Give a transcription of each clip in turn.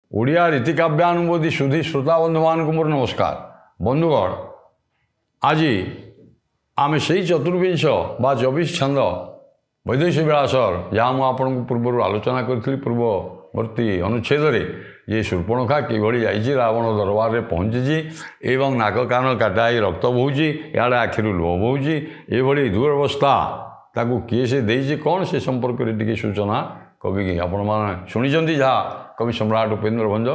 ଓଡ଼ିଆ ରୀତିକାବ୍ୟାନୁବୋଧୀ ସୁଧୀ ଶ୍ରୋତା ବନ୍ଧୁମାନଙ୍କୁ ମୋର ନମସ୍କାର। ବନ୍ଧୁଗଣ, ଆଜି ଆମେ ସେଇ ଚତୁର୍ବିଂଶ ବା 24 ଛନ୍ଦ ବୈଦେଶୀ ବିଳାସର ଯାହା ମୁଁ ଆପଣଙ୍କୁ ପୂର୍ବରୁ ଆଲୋଚନା କରିଥିଲି ପୂର୍ବବର୍ତ୍ତୀ ଅନୁଚ୍ଛେଦରେ, ଯେ ଶୂର୍ପଣଖା କିଭଳି ଯାଇଛି ରାବଣ ଦରବାରରେ ପହଞ୍ଚିଛି ଏବଂ ନାକ କାନ କାଟା ହେଇ ରକ୍ତ ବୋହୁଛି, ଇଆଡ଼େ ଆଖିରୁ ଲୁହ ବୋହୁଛି, ଏଭଳି ଦୁରବସ୍ଥା ତାକୁ କିଏ ସେ ଦେଇଛି, କ'ଣ ସେ ସମ୍ପର୍କରେ ଟିକେ ସୂଚନା କବି ଆପଣମାନେ ଶୁଣିଛନ୍ତି। ଯାହା କବି ସମ୍ରାଟ ଉପେନ୍ଦ୍ର ଭଞ୍ଜ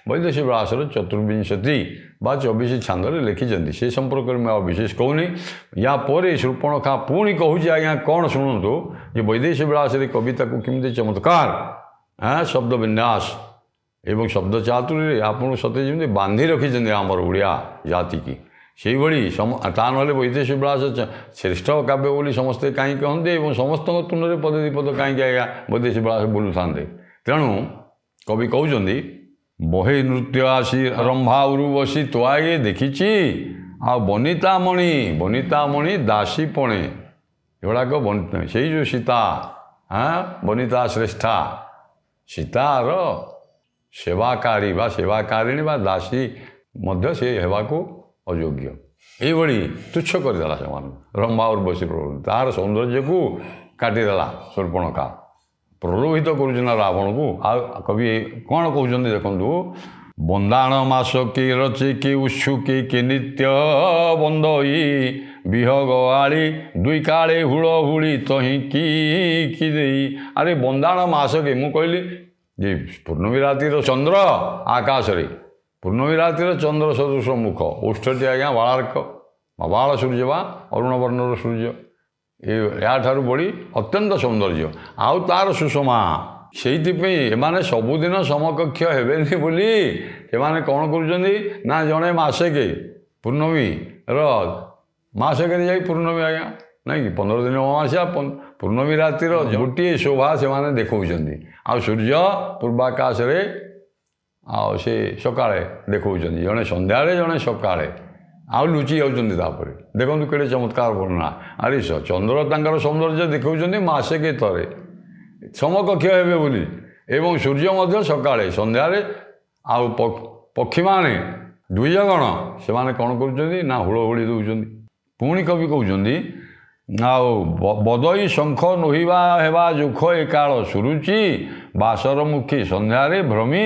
ବୈଦେଶୀ ବିଳାସର ଚତୁର୍ବିଂଶତି ବା 24 ଛାନ୍ଦରେ ଲେଖିଛନ୍ତି, ସେ ସମ୍ପର୍କରେ ମୁଁ ଆଉ ବିଶେଷ କହୁନି। ୟା ପରେ ଶୂର୍ପଣଖା ପୁଣି କହୁଛି, ଆଜ୍ଞା କ'ଣ ଶୁଣନ୍ତୁ, ଯେ ବୈଦେଶୀ ବିଳାସରେ କବିତାକୁ କେମିତି ଚମତ୍କାର ଶବ୍ଦ ବିନ୍ୟାସ ଏବଂ ଶବ୍ଦ ଚାତୁରୀରେ ଆପଣଙ୍କୁ ସତେ ଯେମିତି ବାନ୍ଧି ରଖିଛନ୍ତି ଆମର ଓଡ଼ିଆ ଜାତିକି। ସେଇଭଳି ତା ନହେଲେ ବୈଦେଶୀ ବିଳାସ ଶ୍ରେଷ୍ଠ କାବ୍ୟ ବୋଲି ସମସ୍ତେ କାହିଁକି କହନ୍ତି ଏବଂ ସମସ୍ତଙ୍କ ତୁଣ୍ଡରେ ପଦେ ଦୁଇପଦ କାହିଁକି ଆଜ୍ଞା ବୈଦେଶୀ ବିଳାସ ବୁଲୁଥାନ୍ତେ। ତେଣୁ କବି କହୁଛନ୍ତି, ବହେ ନୃତ୍ୟ ଆସି ରମ୍ଭା ଉରୁ ବସି ତୋଆଏ ଦେଖିଛି, ଆଉ ବନିତାମଣି ଦାସୀ ପଣେ, ଏଗୁଡ଼ାକ ସେଇ ଯେଉଁ ସୀତା ବନିତା ଶ୍ରେଷ୍ଠା, ସୀତାର ସେବାକାରୀ ବା ସେବାକାରିଣୀ ବା ଦାସୀ ମଧ୍ୟ ସେ ହେବାକୁ ଅଯୋଗ୍ୟ, ଏଇଭଳି ତୁଚ୍ଛ କରିଦେଲା ସେମାନଙ୍କୁ। ରମ୍ଭା ଉର୍ବଶୀ ତାହାର ସୌନ୍ଦର୍ଯ୍ୟକୁ କାଟିଦେଲା ଶୂର୍ପଣଖା, ପ୍ରଲୋଭିତ କରୁଛି ନା ରାବଣକୁ। ଆଉ କବି କ'ଣ କହୁଛନ୍ତି ଦେଖନ୍ତୁ, ବନ୍ଦାଣ ମାସ କି ରଚି କି ଉତ୍ସୁକି କି ନିତ୍ୟ ବନ୍ଦଇ, ବିହଗ ଆଳି ଦୁଇ କାଳେ ହୁଳ ହୁଳି ତହିଁ କି ଦେଇ। ଆରେ ବନ୍ଦାଣ ମାସ କି, ମୁଁ କହିଲି ଯେ ପୂର୍ଣ୍ଣମୀ ରାତିର ଚନ୍ଦ୍ର ଆକାଶରେ, ପୂର୍ଣ୍ଣମୀ ରାତିର ଚନ୍ଦ୍ର ସଦୃଶ ମୁଖ, ଓଷ୍ଠଟି ଆଜ୍ଞା ବାଳାର୍କ ବାଳ ସୂର୍ଯ୍ୟ ବା ଅରୁଣ ବର୍ଣ୍ଣର ସୂର୍ଯ୍ୟ, ଏହାଠାରୁ ବଢ଼ି ଅତ୍ୟନ୍ତ ସୌନ୍ଦର୍ଯ୍ୟ, ଆଉ ତା'ର ସୁଷମା। ସେଇଥିପାଇଁ ଏମାନେ ସବୁଦିନ ସମକକ୍ଷ ହେବେନି ବୋଲି ସେମାନେ କ'ଣ କରୁଛନ୍ତି ନା, ଜଣେ ମାସେକେ ପୂର୍ଣ୍ଣମୀର ମାସକେରେ ଯାଇ ପୂର୍ଣ୍ଣମୀ ଆଜ୍ଞା ନାଇଁ କି 15 ଦିନ ଅମାବାସ୍ୟା ପୂର୍ଣ୍ଣମୀ ରାତିର ଗୋଟିଏ ଶୋଭା ସେମାନେ ଦେଖାଉଛନ୍ତି, ଆଉ ସୂର୍ଯ୍ୟ ପୂର୍ବାକାଶରେ ଆଉ ସେ ସକାଳେ ଦେଖାଉଛନ୍ତି, ଜଣେ ସନ୍ଧ୍ୟାରେ ଜଣେ ସକାଳେ, ଆଉ ଲୁଚି ଯାଉଛନ୍ତି। ତାପରେ ଦେଖନ୍ତୁ କେଡ଼େ ଚମତ୍କାର ବର୍ଣ୍ଣନା। ଆରେ ଚନ୍ଦ୍ର ତାଙ୍କର ସୌନ୍ଦର୍ଯ୍ୟ ଦେଖାଉଛନ୍ତି ମାସେକେ ଥରେ ସମକକ୍ଷ ହେବେ ବୋଲି, ଏବଂ ସୂର୍ଯ୍ୟ ମଧ୍ୟ ସକାଳେ ସନ୍ଧ୍ୟାରେ, ଆଉ ପକ୍ଷୀମାନେ ଦ୍ୱିଜଗଣ ସେମାନେ କ'ଣ କରୁଛନ୍ତି ନା ହୁଳହୁଳି ଦେଉଛନ୍ତି। ପୁଣି କବି କହୁଛନ୍ତି, ଆଉ ବଦଇ ଶଙ୍ଖ ନୋହିବା ହେବା ଯୋଖ ଏକାଳ ସୁରୁଚି, ବାସର ମୁଖୀ ସନ୍ଧ୍ୟାରେ ଭ୍ରମୀ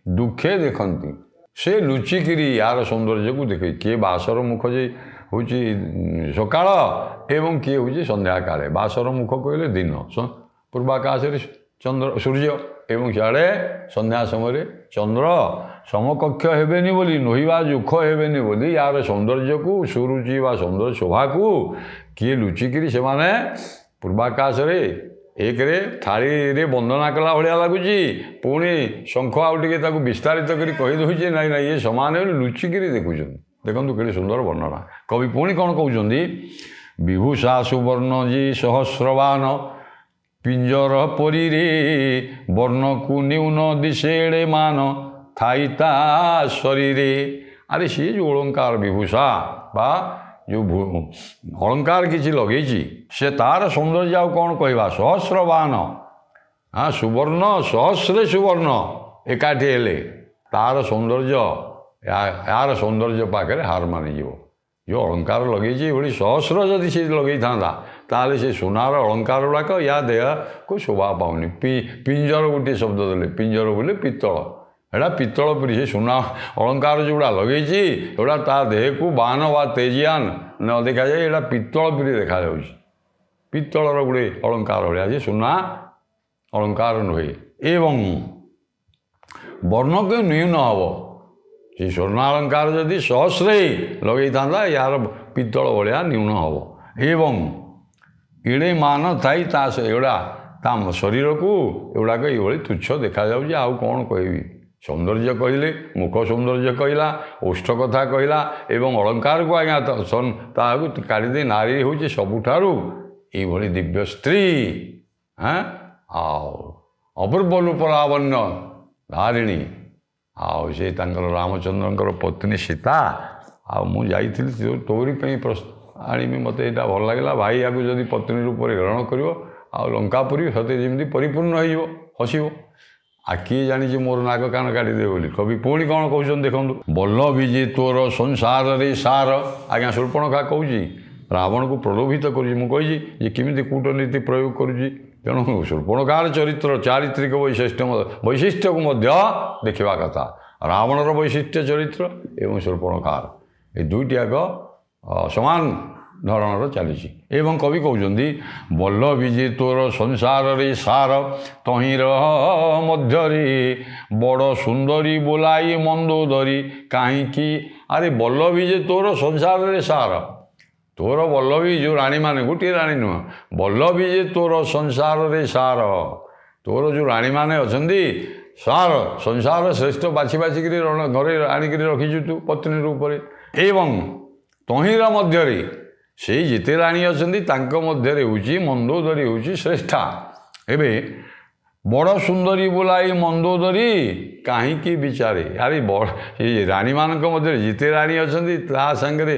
ଦୁଃଖେ ଦେଖନ୍ତି। ସେ ଲୁଚିକିରି ୟାର ସୌନ୍ଦର୍ଯ୍ୟକୁ ଦେଖେ, କିଏ ବାସର ମୁଖ ଯେ ହେଉଛି ସକାଳ ଏବଂ କିଏ ହେଉଛି ସନ୍ଧ୍ୟାକାଳେ। ବାସର ମୁଖ କହିଲେ ଦିନ, ପୂର୍ବାକାଶରେ ସୂର୍ଯ୍ୟ ଏବଂ ସିଆଡ଼େ ସନ୍ଧ୍ୟା ସମୟରେ ଚନ୍ଦ୍ର। ସମକକ୍ଷ ହେବେନି ବୋଲି, ନୋହିବା ଯୋଖ ହେବେନି ବୋଲି ୟାର ସୌନ୍ଦର୍ଯ୍ୟକୁ, ସୁରୁଚି ବା ସୌନ୍ଦର୍ଯ୍ୟ ଶୋଭାକୁ କିଏ ଲୁଚିକିରି ସେମାନେ ପୂର୍ବାକାଶରେ ଏକରେ ଥାଳିରେ ବନ୍ଦନା କଲା ଭଳିଆ ଲାଗୁଛି, ପୁଣି ଶଙ୍ଖ ଆଉ ଟିକେ ତାକୁ ବିସ୍ତାରିତ କରି କହିଦେଉଛି, ନାଇଁ ନାଇଁ ଇଏ ସମାନ ବୋଲି ଲୁଚିକିରି ଦେଖୁଛନ୍ତି। ଦେଖନ୍ତୁ କେଡ଼େ ସୁନ୍ଦର ବର୍ଣ୍ଣନା। କବି ପୁଣି କ'ଣ କହୁଛନ୍ତି, ବିଭୂଷା ସୁବର୍ଣ୍ଣ ଜି ସହସ୍ରବାନ, ପିଞ୍ଜର ପରୀରେ ବର୍ଣ୍ଣକୁ ନ୍ୟୁନ ଦିଶେଡ଼େ ମାନ, ଥାଇ ତା ଶରୀରେ। ଆରେ ସିଏ ଯେଉଁ ଅଳଙ୍କାର ବିଭୂଷା ବା ଯେଉଁ ଅଳଙ୍କାର କିଛି ଲଗେଇଛି, ସେ ତା'ର ସୌନ୍ଦର୍ଯ୍ୟ ଆଉ କ'ଣ କହିବା। ସହସ୍ରବାନ ସୁବର୍ଣ୍ଣ, ସହସ୍ରେ ସୁବର୍ଣ୍ଣ ଏକାଠି ହେଲେ ତା'ର ସୌନ୍ଦର୍ଯ୍ୟ ଏହାର ସୌନ୍ଦର୍ଯ୍ୟ ପାଖରେ ହାର ମାନିଯିବ। ଯେଉଁ ଅଳଙ୍କାର ଲଗେଇଛି ଏଭଳି ସହସ୍ର ଯଦି ସେ ଲଗେଇଥାନ୍ତା, ତାହେଲେ ସେ ସୁନାର ଅଳଙ୍କାର ଗୁଡ଼ାକ ୟା ଦେହକୁ ଶୋଭା ପାଉନି। ପିଞ୍ଜର ଗୋଟିଏ ଶବ୍ଦ ଦେଲେ, ପିଞ୍ଜର ବୋଲି ପିତ୍ତଳ, ଏଇଟା ପିତ୍ତଳ ପରି ସେ ସୁନା ଅଳଙ୍କାର ଯେଉଁଗୁଡ଼ା ଲଗେଇଛି, ଏଗୁଡ଼ା ତା ଦେହକୁ ବାହନ ବା ତେଜିଆନ ନ ଦେଖାଯାଏ, ଏଇଟା ପିତ୍ତଳ ପରି ଦେଖାଯାଉଛି। ପିତ୍ତଳର ଗୋଟେ ଅଳଙ୍କାର ଭଳିଆ, ଯେ ସୁନା ଅଳଙ୍କାର ନୁହେଁ। ଏବଂ ବର୍ଣ୍ଣକୁ ନ୍ୟୁନ ହେବ, ସେ ସ୍ୱର୍ଣ୍ଣ ଅଳଙ୍କାର ଯଦି ସହସ୍ରେ ଲଗେଇଥାନ୍ତା, ୟାର ପିତ୍ତଳ ଭଳିଆ ନ୍ୟୁନ ହେବ। ଏବଂ ଏଡ଼େ ମାନ ଥାଇ ତା ଏଗୁଡ଼ା ତା ଶରୀରକୁ ଏଗୁଡ଼ାକ ଏଇଭଳି ତୁଚ୍ଛ ଦେଖାଯାଉଛି। ଆଉ କ'ଣ କହିବି, ସୌନ୍ଦର୍ଯ୍ୟ କହିଲେ, ମୁଖ ସୌନ୍ଦର୍ଯ୍ୟ କହିଲା, ଓଷ୍ଠ କଥା କହିଲା, ଏବଂ ଅଳଙ୍କାରକୁ ଆଜ୍ଞା ତାହାକୁ କାଢ଼ିଦେଇ ନାରୀ ହେଉଛି ସବୁଠାରୁ ଏଇଭଳି ଦିବ୍ୟ ସ୍ତ୍ରୀ, ଆଉ ଅପୂର୍ବ ରୂପ ଲାବଣ୍ୟ ଧାରିଣୀ, ଆଉ ସେ ତାଙ୍କର ରାମଚନ୍ଦ୍ରଙ୍କର ପତ୍ନୀ ସୀତା। ଆଉ ମୁଁ ଯାଇଥିଲି ତୋରି ପାଇଁ ଆଣିବି, ମୋତେ ଏଇଟା ଭଲ ଲାଗିଲା, ଭାଇ ୟାକୁ ଯଦି ପତ୍ନୀ ରୂପରେ ଗ୍ରହଣ କରିବ, ଆଉ ଲଙ୍କାପୁରୀ ସତେ ଯେମିତି ପରିପୂର୍ଣ୍ଣ ହେଇଯିବ, ହସିବ। आ किए जानी मोर नाक कान काटिदे बोली कवि पुणी कौन कहते देखो बल्लभी जे तोर संसार रे सार आज्ञा शूर्पणखा कहूँ रावण को प्रलोभित करुँची केमी कूटनीति प्रयोग करुँची तेणु शूर्पणखार चरित्र चारित्रिक वैशिष्ट्य को देखा कथा रावणर वैशिष्ट्य चरित्र एवं शूर्पणखार ये दुईटी आग समान धरणर चली एवं कवि कहते बल्लभी जे तोर संसार रे सार तहिर मध्यरे बड़ सुंदरी बोलाई मंदोदरी कहीं अरे बल्लभी जे तोर संसार रे सार तोर बल्लभी जो राणी मैंने गोटे राणी नुह बल्लभी जे तोर संसार रे सार तोर जो राणी मैंने अच्छा सार संसार श्रेष्ठ बाछी बाछिक घरे आणिक रखीचु तू पत्नी रूप एवं तहिर मध्यरे से जिते राणी अच्छा मध्य हूँ मंदोदरी हूँ श्रेष्ठा एवं बड़ सुंदरी बोलाई मंदोदरी कहीं विचारे अरे बड़ ये राणी मान मध्य जिते राणी अच्छा सांगे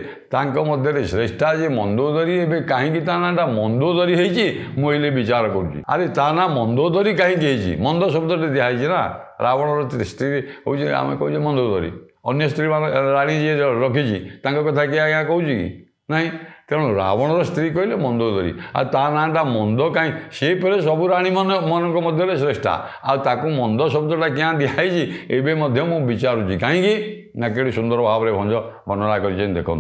मध्य श्रेष्ठा जे मंदोदरी एवं कहीं नाटा मंदोदरी होइले विचार करुँची अरे ता ना मंदोदरी कहीं मंद शब्द दिखाई ना रावणर स्त्री हूँ आम कहे मंदोदरी अन्य स्त्री मान राणी जी रखी कथा किए आज्ञा कहूँ कि ना तेणु रावणर स्त्री कहले मंदोदरी आ ता नाटा मंद कहीं सी पे सबू राणी मान मध्य श्रेष्ठा आकु मंद शब्दटा क्या दिखाई एवं मु विचारुची कहीं ना कि सुंदर भाव में भंज वर्णना कर देखु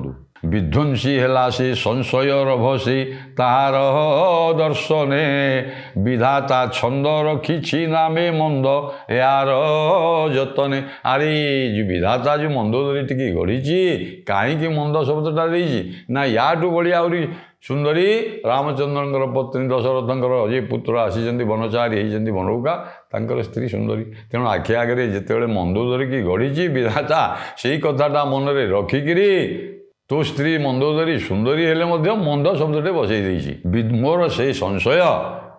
विध्वंसी है से संशय रभसी तार दर्शने विधाता छंद रखी नामे मंद यार जतने अरे जो विधाता जो मंदोदरी टी गढ़ी कहीं मंद शब्दटा ना याठू बड़ी आहरी सुंदरी रामचंद्र पत्नी दशरथंकर जे पुत्र आसी वनचारी होती बनौका तर स्त्री सुंदरी तेणु आखि आगे जिते मंदोदरी की गढ़ी विधाता से कथाटा मन में रखिकी तो स्त्री मंदोदरी सुंदरी हेले मंद शब्दटे बसई मोर से संशय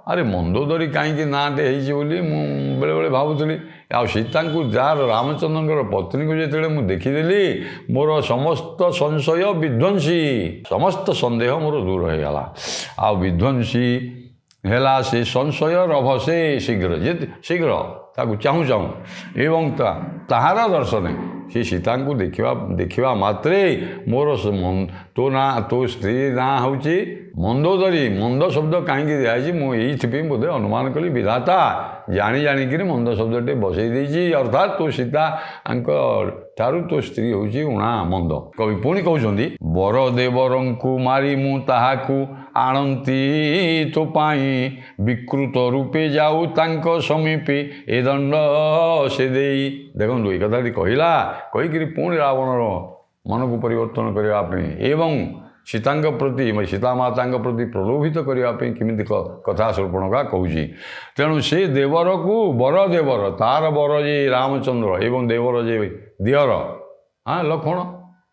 अरे मंदोदरी कहीं नाटे होली बेले बेले भावुली आ सीता को जार रामचंद्र पत्नी को जो मुझे देखीदेली मोर समस्त संशय विध्वंसी समस्त संदेह मोर दूर हो गला आ विध्वंसी है से संशय रभसे शीघ्र जे शीघ्र ताकू चाहूँ चाहूँ एवं ताहार दर्शने से सीता को देखा मात्रे मोर तो ना तो स्त्री ना हूँ मंदोदरी मंद शब्द कहीं दिखाई मुझे बोधे अनुमान कली विधाता जानी जानिक मंद शब्दटे बसई अर्थात तो सीता ठारू तो स्त्री हूँ उणा मंद कवि पुणी कहते बर देवर को मारी मु ताहाकू आणती तो पाई विकृत रूपे जाऊ तांक समीपे ए दंड से देई देखो ये कथा कहला कहीकि पुणी रावणर मन को परिवर्तन करने एवं सीता प्रति सीता माता प्रति प्रलोभित करने केमी कथा शूर्पणखा कहूँ तेणु से देवर को बर देवर तार बर जे रामचंद्र एवं देवर जे दियर हाँ लक्ष्मण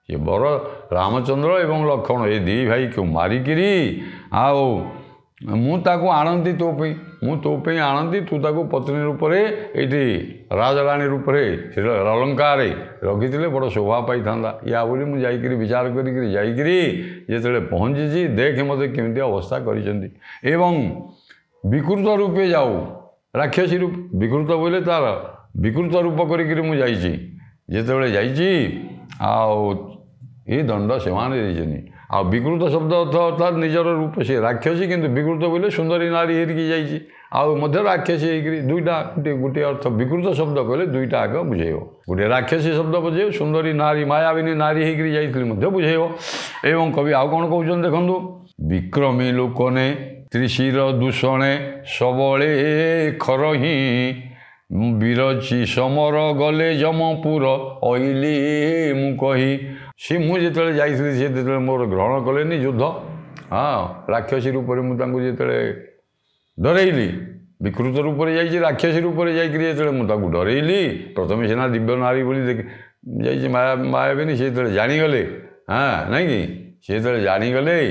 ये बर रामचंद्र एवं लक्ष्मण ये दी भाई को मारिकी आओ मुझे आणती तो पे आणती तू ताको पत्नी रूप ये राजराणी रूप से अलंकार रखी बड़ शोभा पाई था या बोली मुझे विचार करते पहुँची देख मत केमी अवस्था कर विकृत रूपे जाऊ राक्षसी रूप विकृत बोले तार विकृत रूप करके मुझे ये दंड से आ विकृत शब्द अर्थात निजर रूप से राक्षसी किंतु विकृत बोले सुंदरी नारी हेरिकी मध्य राक्षसी होकर दुईटा गोटे अर्थ विकृत शब्द कहले दुईटा आग बुझेब गोटे राक्षसी शब्द बुझे सुंदरी नारी मायाविनी नारी होकर बुझेब एवं कवि आउ कौन कहते देखु विक्रमी लोकने त्रिशिर दूषणे सबले खरही बिरची समर गले जमपुर अइली मु कही सी मुझे जाइए मोर ग्रहण कले युद्ध हाँ राक्षसी रूप मुझे डरइली विकृत रूप से राक्षसी रूप से मुझे डरइली प्रथम सीना दिव्य नारी बोली देख मायाविनी सी जानीगले हाँ ना कि सी जानीगले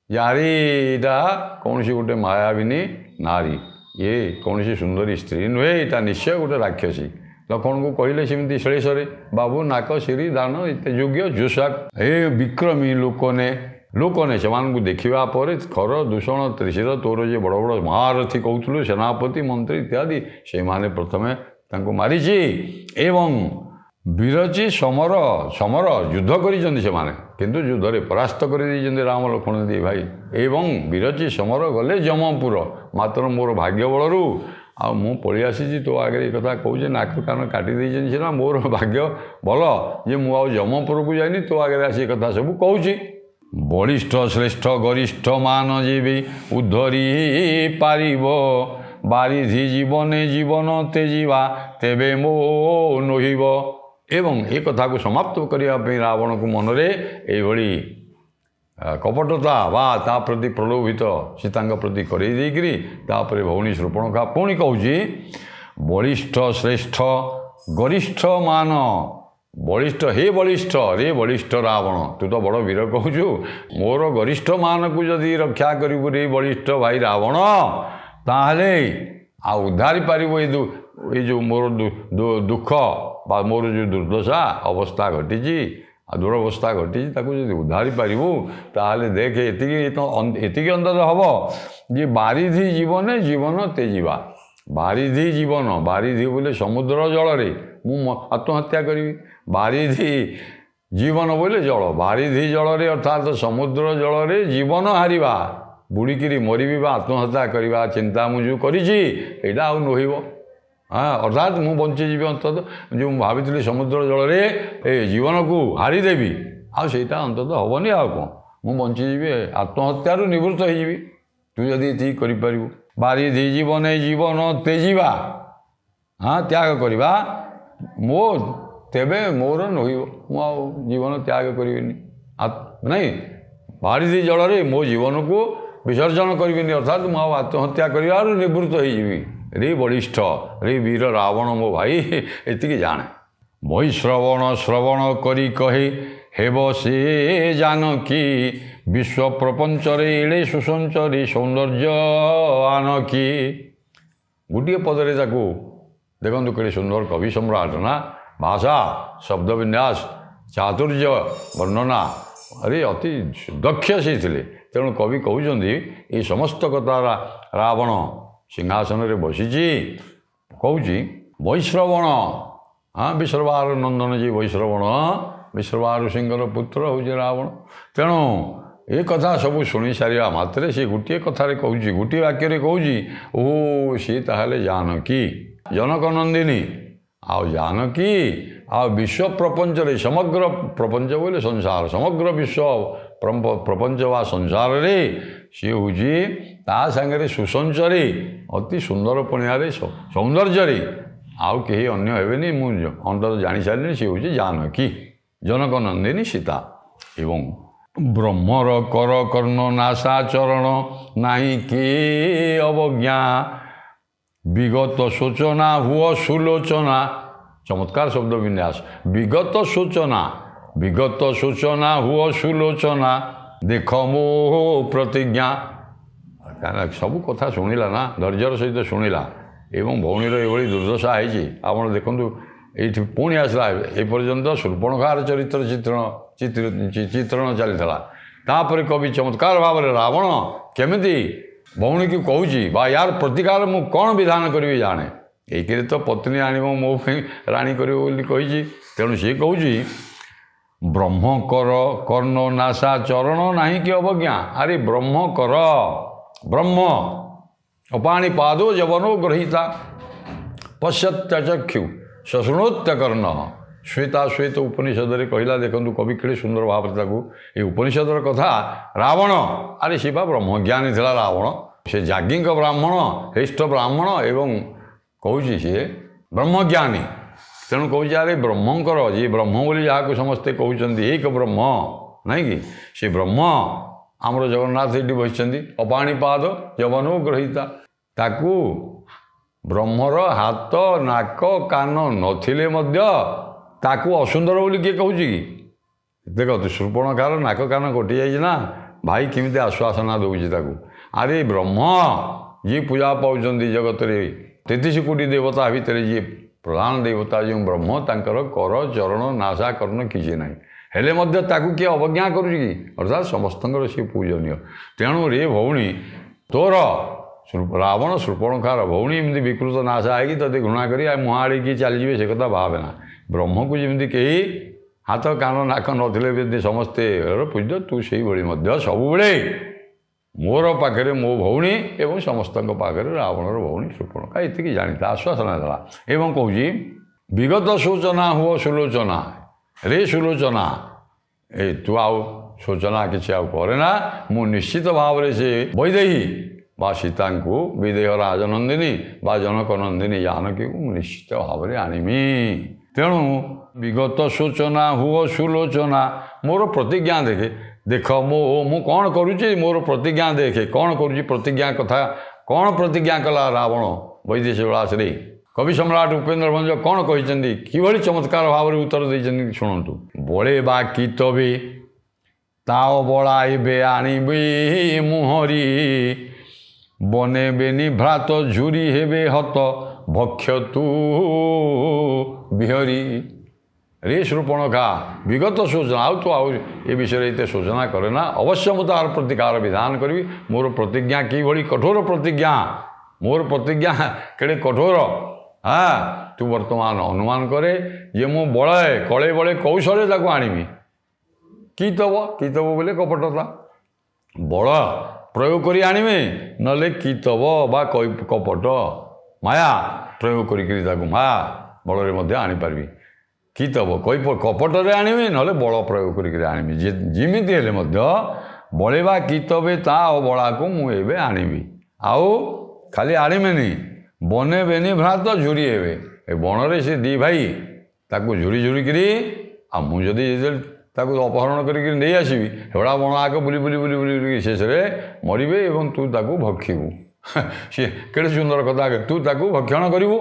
यारीटा कौन सी गोटे मायाविनी नारी ये कौन सी सुंदरी स्त्री नुहे यहाँ निश्चय गोटे राक्षसी लक्ष्मण को कहले सेमती श्लेषरे बाबू नाक सिरी दान योग्य जोशाक हे विक्रमी लोकने ଲୋକମାନେ ସେମାନଙ୍କୁ ଦେଖିବା ପରେ ଖର ଦୂଷଣ ତ୍ରିଶିର ତୋର ଯେ ବଡ଼ ବଡ଼ ମହାରଥୀ କହୁଥିଲୁ ସେନାପତି ମନ୍ତ୍ରୀ ଇତ୍ୟାଦି ସେମାନେ ପ୍ରଥମେ ତାଙ୍କୁ ମାରିଛି ଏବଂ ବିରଚି ସମର ଯୁଦ୍ଧ କରିଛନ୍ତି ସେମାନେ କିନ୍ତୁ ଯୁଦ୍ଧରେ ପରାସ୍ତ କରିଦେଇଛନ୍ତି ରାମ ଲକ୍ଷ୍ମଣ ଦି ଭାଇ ଏବଂ ବିରଚି ସମର ଗଲେ ଯମପୁର ମାତ୍ର ମୋର ଭାଗ୍ୟ ବଳରୁ ଆଉ ମୁଁ ପଳେଇ ଆସିଛି ତୋ ଆଗରେ ଏ କଥା କହୁଛି ନାକ କାନ କାଟି ଦେଇଛନ୍ତି ସିନା ମୋର ଭାଗ୍ୟ ଭଲ ଯେ ମୁଁ ଆଉ ଯମପୁରକୁ ଯାଇନି ତୋ ଆଗରେ ଆସି ଏ କଥା ସବୁ କହୁଛି ବଳିଷ୍ଠ ଶ୍ରେଷ୍ଠ ଗରିଷ୍ଠ ମାନ ଯିବି ଉଦ୍ଧରି ପାରିବ ବାରିଧି ଜୀବନେ ଜୀବନ ତେଜିବା ତେବେ ମୋ ନୋହିବ ଏବଂ ଏ କଥାକୁ ସମାପ୍ତ କରିବା ପାଇଁ ରାବଣକୁ ମନରେ ଏଇଭଳି କପଟତା ବା ତା ପ୍ରତି ପ୍ରଲୋଭିତ ସୀତାଙ୍କ ପ୍ରତି କରେଇ ଦେଇକରି ତାପରେ ଭଉଣୀ ଶୂର୍ପଣଖା ପୁଣି କହୁଛି ବଳିଷ୍ଠ ଶ୍ରେଷ୍ଠ ଗରିଷ୍ଠ ମାନ ବଳିଷ୍ଠ ରେ ବଳିଷ୍ଠ ରାବଣ ତୁ ତ ବଡ଼ ବୀର କହୁଛୁ ମୋର ଗରିଷ୍ଠ ମାନକୁ ଯଦି ରକ୍ଷା କରିବୁ ରେ ବଳିଷ୍ଠ ଭାଇ ରାବଣ ତାହେଲେ ଆଉ ଉଦ୍ଧାରି ପାରିବ ଏଇ ଯେଉଁ ମୋର ଦୁଃଖ ବା ମୋର ଯେଉଁ ଦୁର୍ଦ୍ଦଶା ଅବସ୍ଥା ଘଟିଛି ଆଉ ଦୁରବସ୍ଥା ଘଟିଛି ତାକୁ ଯଦି ଉଦ୍ଧାରି ପାରିବୁ ତାହେଲେ ଦେଖେ ଏତିକି ଅନ୍ତତଃ ହେବ ଯେ ବାରିଧି ଜୀବନେ ଜୀବନ ତେଜିବା ବାରିଧି ଜୀବନ ବାରିଧି ବୋଲେ ସମୁଦ୍ର ଜଳରେ ମୁଁ ଆତ୍ମହତ୍ୟା କରିବି ବାରିଧି ଜୀବନ ବୋଲେ ଜଳ ବାରିଧି ଜଳରେ ଅର୍ଥାତ୍ ସମୁଦ୍ର ଜଳରେ ଜୀବନ ହାରିବା ବୁଡ଼ିକିରି ମରିବି ବା ଆତ୍ମହତ୍ୟା କରିବା ଚିନ୍ତା ମୁଁ ଯେଉଁ କରିଛି ଏଇଟା ଆଉ ନୋହିବ ଅର୍ଥାତ୍ ମୁଁ ବଞ୍ଚିଯିବି ଅନ୍ତତଃ ଯେଉଁ ମୁଁ ଭାବିଥିଲି ସମୁଦ୍ର ଜଳରେ ଏ ଜୀବନକୁ ହାରିଦେବି ଆଉ ସେଇଟା ଅନ୍ତତଃ ହେବନି ଆଉ କ'ଣ ମୁଁ ବଞ୍ଚିଯିବି ଆତ୍ମହତ୍ୟାରୁ ନିବୃତ୍ତ ହେଇଯିବି ତୁ ଯଦି ଏତିକି କରିପାରିବୁ ବାରିଧି ଜୀବନେ ଜୀବନ ତେଜିବା ତ୍ୟାଗ କରିବା ତେବେ ମୋର ନୋହିବ ମୁଁ ଆଉ ଜୀବନ ତ୍ୟାଗ କରିବିନି ନାଇଁ ବାରିଧି ଜଳରେ ମୋ ଜୀବନକୁ ବିସର୍ଜନ କରିବିନି ଅର୍ଥାତ୍ ମୁଁ ଆଉ ଆତ୍ମହତ୍ୟା କରିବାରୁ ନିବୃତ୍ତ ହେଇଯିବି ରେ ବଳିଷ୍ଠ ରେ ବୀର ରାବଣ ମୋ ଭାଇ ଏତିକି ଜାଣେ ଶ୍ରବଣ କରି କହେ ହେବ ସେ ଜାନକୀ ବିଶ୍ୱ ପ୍ରପଞ୍ଚରେ ଏଡ଼େ ସୁସଞ୍ଚରୀ ସୌନ୍ଦର୍ଯ୍ୟ ଆନକୀ ଗୋଟିଏ ପଦରେ ତାକୁ ଦେଖନ୍ତୁ କେଡ଼େ ସୁନ୍ଦର କବି ସମ୍ରାଟ ନା ଭାଷା ଶବ୍ଦ ବିନ୍ୟାସ ଚାତୁର୍ଯ୍ୟ ବର୍ଣ୍ଣନା ଅତି ଦକ୍ଷ ସେ ଥିଲେ ତେଣୁ କବି କହୁଛନ୍ତି ଏ ସମସ୍ତ କଥା ରାବଣ ସିଂହାସନରେ ବସିଛି କହୁଛି ବୈଶ୍ରବଣ ବିଶ୍ରବାର ନନ୍ଦନ ଯେ ବୈଶ୍ରବଣ ବିଶ୍ରବା ଋଷିଙ୍କର ପୁତ୍ର ହେଉଛି ରାବଣ ତେଣୁ ଏ କଥା ସବୁ ଶୁଣି ସାରିବା ମାତ୍ରେ ସେ ଗୋଟିଏ କଥାରେ କହୁଛି ଗୋଟିଏ ବାକ୍ୟରେ କହୁଛି ସିଏ ତାହେଲେ ଜାନକୀ ଜନକ ନନ୍ଦିନୀ ଆଉ ଜାନକୀ ଆଉ ବିଶ୍ୱ ପ୍ରପଞ୍ଚରେ ସମଗ୍ର ପ୍ରପଞ୍ଚ ବୋଲେ ସଂସାର ସମଗ୍ର ବିଶ୍ୱ ପ୍ରପଞ୍ଚ ବା ସଂସାରରେ ସିଏ ହେଉଛି ତା ସାଙ୍ଗରେ ସୁସଞ୍ଚରୀ ଅତି ସୁନ୍ଦର ପଣିଆରେ ସୌନ୍ଦର୍ଯ୍ୟରେ ଆଉ କେହି ଅନ୍ୟ ହେବେନି ମୁଁ ଅନ୍ତତଃ ଜାଣିସାରିଲିନି ସିଏ ହେଉଛି ଜାନକୀ ଜନକ ନନ୍ଦିନୀ ସୀତା ଏବଂ ବ୍ରହ୍ମର କର କର୍ଣ୍ଣ ନାସା ଚରଣ ନାହିଁ କି ଅବଜ୍ଞା ବିଗତ ସୂଚନା ହୁଅ ସୁଲୋଚନା ଚମତ୍କାର ଶବ୍ଦ ବିନ୍ୟାସ ବିଗତ ସୂଚନା ହୁଅ ସୁଲୋଚନା ଦେଖ ମୋ ପ୍ରତିଜ୍ଞା ସବୁ କଥା ଶୁଣିଲା ନା ଧୈର୍ଯ୍ୟର ସହିତ ଶୁଣିଲା ଏବଂ ଭଉଣୀର ଏଭଳି ଦୁର୍ଦ୍ଦଶା ହେଇଛି ଆପଣ ଦେଖନ୍ତୁ ଏଇଠି ପୁଣି ଆସିଲା ଏପର୍ଯ୍ୟନ୍ତ ଶୂର୍ପଣଖାର ଚରିତ୍ର ଚିତ୍ରଣ ଚାଲିଥିଲା ତାପରେ କବି ଚମତ୍କାର ଭାବରେ ରାବଣ କେମିତି ଭଉଣୀକୁ କହୁଛି ବା ୟାର ପ୍ରତିକାର ମୁଁ କ'ଣ ବିଧାନ କରିବି ଜାଣେ ଏଇଥିରେ ତ ପତ୍ନୀ ଆଣିବ ମୋ ପାଇଁ ରାଣୀ କରିବ ବୋଲି କହିଛି ତେଣୁ ସିଏ କହୁଛି ବ୍ରହ୍ମ କର କର୍ଣ୍ଣ ନାସା ଚରଣ ନାହିଁ କି ଅବଜ୍ଞା ଆରେ ବ୍ରହ୍ମ କର ବ୍ରହ୍ମ ଅପାଣି ପାଦ ଯବନୋ ଗ୍ରହୀତା ପଶ୍ୟତ୍ୟଚକ୍ଷୁ ଶଶୃଣୋତ୍ୟ କର୍ଣ୍ଣ ଶ୍ଵେତ ଉପନିଷଦରେ କହିଲା ଦେଖନ୍ତୁ କବି କେଡ଼େ ସୁନ୍ଦର ଭାବରେ ତାକୁ ଏ ଉପନିଷଦର କଥା ରାବଣ ଆରେ ସେ ବା ବ୍ରହ୍ମଜ୍ଞାନୀ ଥିଲା ରାବଣ ସେ ଯାଜ୍ଞିକ ବ୍ରାହ୍ମଣ ଶ୍ରେଷ୍ଠ ବ୍ରାହ୍ମଣ ଏବଂ କହୁଛି ସିଏ ବ୍ରହ୍ମଜ୍ଞାନୀ ତେଣୁ କହୁଛି ଆରେ ବ୍ରହ୍ମଙ୍କର ଯିଏ ବ୍ରହ୍ମ ବୋଲି ଯାହାକୁ ସମସ୍ତେ କହୁଛନ୍ତି ଏକ ବ୍ରହ୍ମ ନାଇଁ କି ସେ ବ୍ରହ୍ମ ଆମର ଜଗନ୍ନାଥ ଏଠି ବସିଛନ୍ତି ଅପାଣିପାଦ ଯବନୋ ଗ୍ରହୀତା ତାକୁ ବ୍ରହ୍ମର ହାତ ନାକ କାନ ନଥିଲେ ମଧ୍ୟ ତାକୁ ଅସୁନ୍ଦର ବୋଲି କିଏ କହୁଛି କି ଦେଖନ୍ତୁ ଶୂର୍ପଣଖାର ନାକ କାନ କଟିଯାଇଛି ନା ଭାଇ କେମିତି ଆଶ୍ୱାସନା ଦେଉଛି ତାକୁ ଆରେ ବ୍ରହ୍ମ ଯିଏ ପୂଜା ପାଉଛନ୍ତି ଜଗତରେ 33 କୋଟି ଦେବତା ଭିତରେ ଯିଏ ପ୍ରଧାନ ଦେବତା ଯେଉଁ ବ୍ରହ୍ମ ତାଙ୍କର କର ଚରଣ ନାସା କର୍ଣ୍ଣ କିଛି ନାହିଁ हेले मध्य ताकू किए अवज्ञा करुच्ची कि अर्थात समस्तଙ୍କର से पूजनीय तेणु रे भौणी तोर रावण शूर्पणखार भौणी एमती विकृत नाशा है तोते घृणा कर मुहाड़ी किए चलीजे से कथा भावेना ब्रह्म को जमी कहीं हाथ कान नाक नथिले समस्ते पूज्य तू से सब मोर पाखे मो भौणी एवं समस्त पाखे रावणर भौणी शूर्पणखा ये जानी आश्वासना देला एवं कौच विगत सूचना हुआ सुलोचना रे सुलोचना ए तू आउ सूचना किसी आना मु निश्चित भाव से वैदेही बा सीता को विदेह राजनंदिनी बा जनक नंदिनी जानकी को निश्चित भाव में आणिमी तेणु विगत सूचना हुआ सुलोचना मोर प्रतिज्ञा देखे देख मु कौन करुच्ची मोर प्रतिज्ञा देखे कौन करुच्ची प्रतिज्ञा कथा कौन प्रतिज्ञा कला रावण वैदेशी विलास रे कवि सम्राट उपेन्द्र भंज कौन कहते कि चमत्कार भाव में उत्तर देते शुणु बड़े बा कितबे ताओ बड़ाइबे आणिबे मुहरी बने बेनी भ्रात झुरी हेबे हत भक्ष तू बिहरी रे शूर्पणखा विगत सूचना आउ तो आउ ये विषय ये सूचना करे ना अवश्य मु तार प्रतिकार विधान करी मोर प्रतिज्ञा कि कठोर प्रतिज्ञा मोर प्रतिज्ञा केड़े कठोर हाँ तू वर्तमान अनुमान करे ये मु बड़े कले बड़े कौशले ताको आनिबी कितब बोले कपटता बड़ प्रयोग करी आनिबे नले कितब बा कपट माया प्रयोग करी माया बड़े मध्य आनीपारि कितब कपटे आनिबे नले बड़ प्रयोग करी आनिबी जिमिति हेले मध्य बड़े बा कितबे ता बड़ा को मु एबे आनिबी आउ खाली आनिबेनी बने बेनी भ्रात झुरी हेबे ए बणरे से दी भाई ताकू झुरी झुरिकी आ मुझे ताकू अपहरण करके नहीं आसबि हेड़ा बण आग बुली बुली बुली बुली शेष मरबे एवं तू ताकू भक्षिबू सी केड़े सुंदर कथा तू ताकू भक्षण करू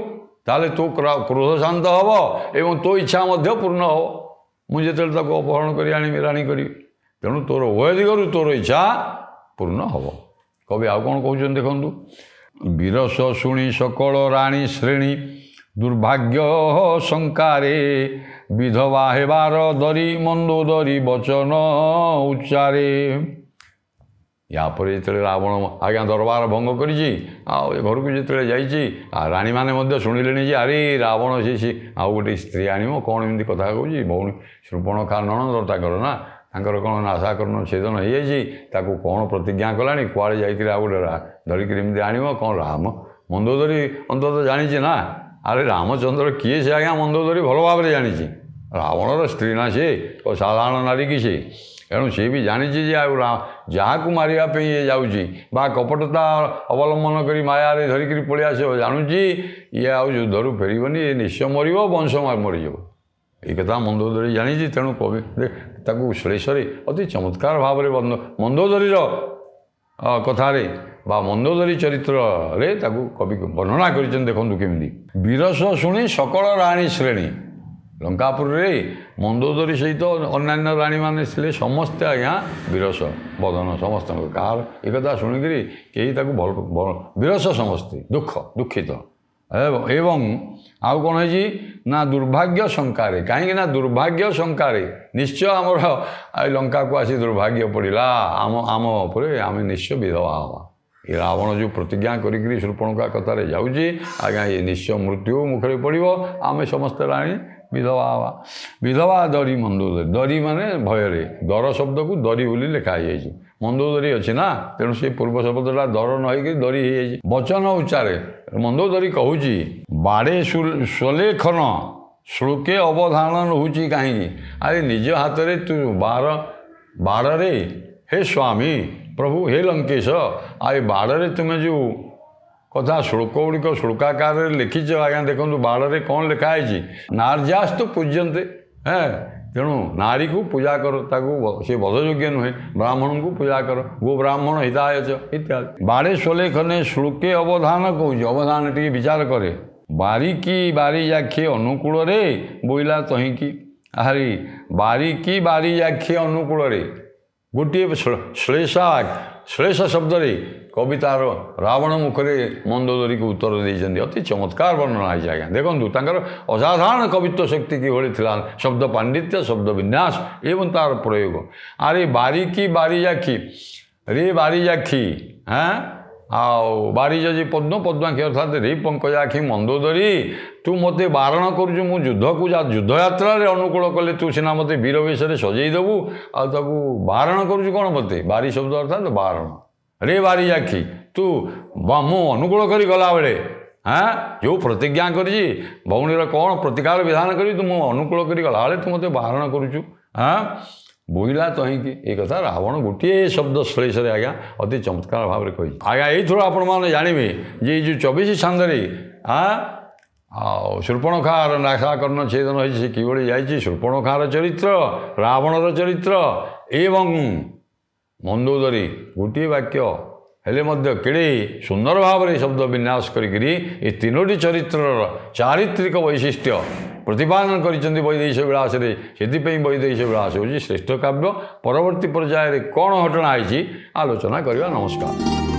ताले तो क्रोध शांत हम एवं तो इच्छा मध्य पूर्ण हम मुझे अपहरण कर आनी राणी करी तेणु तोर उभय दिगरु तोर इच्छा पूर्ण हम कवि आउ कौन कहते देखु विरस शुणी सकल राणी श्रेणी दुर्भाग्य शंकारे विधवा हेबार दरी मंदोदरी वचन उच्चारे यापर जो रावण आज्ञा दरबार भंग कर घर को जो जा राणी मैंने शुणिले अरे रावण से आउ गोटे स्त्री आण कौन एमती कथा कौन भौणी शूर्पणखा नणंद ताकर ना तांकर कौन नाशाकरण छेदन हो जाती कौन प्रतिज्ञा कला कुआड़े जाइए गोटे धरिकी एमती आण कौन राम मंदोदरी अंततः जानी ना अरे रामचंद्र किए से आज्ञा मंदोदरी भल भाव में जानी रावणर स्त्री ना सी साधारण नारी कि सी तेणु सी भी जानी जहाँ को मारे ये जाऊँगी कपटता अवलंबन कर माया धरिकी पलि आस जानूची ये आउ युद्धरू फेरबनी ये निश्चय मर वंश मरीज ये कथा मंदोदरी जानी तेणु कवि ताकू श्लेषरे अति चमत्कार भाव में मंदोदरीर कथारे बा मंदोदरी चरित्र रे ताकू कवि वर्णना कर देखूँ केमी विरस शुणी सकल राणी श्रेणी लंकापुर रे मंदोदरी सहित अन्य राणी मैंने समस्ते आज्ञा विरस बदन समस्त कार एक शुणिकी कहीं भल विरस समस्ते दुख दुखित एवं आउ कौन है ना दुर्भाग्य शंकारे कहीं ना दुर्भाग्य शंकारे निश्चय आमर लंका को आसी दुर्भाग्य पड़ा आम आम उपर आम निश्चय विधवा हवा ये रावण जो प्रतिज्ञा करी शूर्पणखा कथार जाऊँगी आज्ञा ये निश्चय मृत्यु मुखरे पड़ो आम समस्त राणी विधवा हवा विधवा दरी मंदोदरी दरी माने भय दर शब्द को दरी बोली लिखाई मंदोदरी अच्छी ना तेणु से पूर्व शब्दटा दर नई दरी हो वचन उच्चारे मंदोदरी कहूँ बाड़े स्वलेखन श्लोके अवधान होची कहीं अरे निज हाथ में तू बाड़े हे स्वामी प्रभु हे लंकेश आ बाड़े तुम्हें जो कथा श्लोक गुड़िक श्लोकाकार लिखिच आज्ञा देखो बाड़े कौन लिखाई नार्यास्तु पूज्यंते है तेणु नारी को पूजा कर सी बधयोग्य नुहे ब्राह्मण को पूजा कर गो ब्राह्मण हिताय इत्यादि बाड़े स्वलेखने श्लोके अवधान कौच अवधान टी विचार करे बारिकी बारी जाक्षी अनुकूल रे बोइला तहींकी हरी बारिकी बारी जाक्षी अनुकूल रे गोटे श्लेषा श्लेष शब्द कवितार रावण मुखरे मंदोदरी को उत्तर देते अति चमत्कार वर्णना है आज्ञा देखूँ तांकर असाधारण कवित्व शक्ति किभली थिला शब्द पांडित्य शब्द विन्यास एवं तार प्रयोग अरे बारिकी बारीजाखी रे बारीजाखी हाँ आओ बारीजी पद्म पद्माखी अर्थात रे पंकजाखी मंदोदरी तू मते बारण करुचु मु युद्ध को युद्ध यात्रा अनुकूल कले तू सीना मते वीर वेश सजेदेबू आकू बारण करुचु कौन मते बारी शब्द अर्थात बारण रे बारीजाखी तू मु अनुकूल करी गला बेले हाँ जो प्रतिज्ञा करी भौणीर कौन प्रतिकार विधान करी तू मु अनुकूल करी गला बेले तू मते बारण करुचु हाँ बोईला तो ही ये कथा रावण गोटे शब्द श्लेष आज्ञा अति चमत्कार भाव में कही आज्ञा यही आपण मैंने जानवे जे जो 24 छंदे हाँ शूर्पणखार नासाकर्ण छेदन होती किभली जाइए शूर्पणखार चरित्र रावणर चरित्र एवं मंदोदरी गोटे वाक्य हेले मध्य केड़े सुंदर भाव में शब्द विन्यास करी तीनोटी चरित्र चारित्रिक वैशिष्ट्य प्रतिपादन कर वैदेश विलास से वैदेश विलास हूँ श्रेष्ठ काव्य परवर्ती पर्यायर कौन घटना है आलोचना करवा नमस्कार।